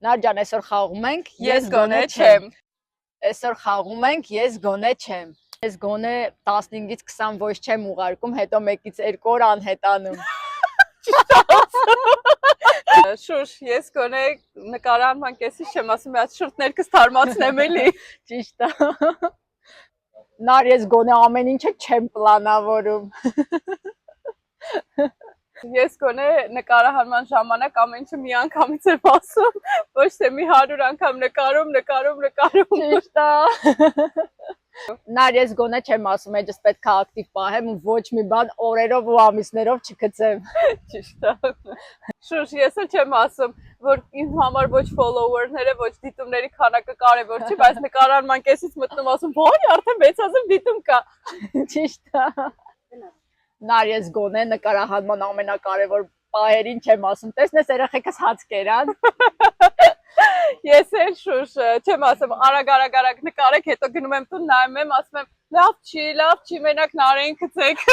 Նարաջան, այսօր խաղում ենք, ես գոնե չեմ։ Այսօր խաղում ենք, ես գոնե չեմ։ Ես գոնե 15-ից 20 voice չեմ ուղարկում, հետո 1-ից 2 օր անհետանում։ Շուշ, ես գոնե նկարահանման կեսից չեմ ասում, այդ շուրթներքս թարմացնեմ էլի։ Ճիշտ է։ Նար, ես գոնե ամեն ինչը չեմ պլանավորում։ Ես գոնե նկարահանման ժամանակ ամեն ինչը մի անգամից եմ ասում, ոչ թե մի 100 անգամ նկարում։ Ճիշտ է։ Նար, ես գոնե չեմ ասում, էջս պետք է ակտիվ պահեմ ու ոչ մի բան օրերով ու ամիսներով չգցեմ։ Ճիշտ է։ Շուշ, ես էլ չեմ ասում, որ իմ համար ոչ follower-ները, ոչ դիտումների քանակը կարևոր չի, բայց նկարահանման կեսից մտնում ասում, «Ոյ, արդեն 6000 դիտում կա»։ Ճիշտ է։ Նար, ես գոնե նկարահանման ամենակարևոր պահերին չեմ ասում, տեսնես երեխեքս հաց կերան։ Ես էլ շուշ չեմ ասում, արագ նկարեք, հետո գնում եմ տուն, նայում եմ, ասում եմ, լավ չի, մենակ Նարեին գցեք։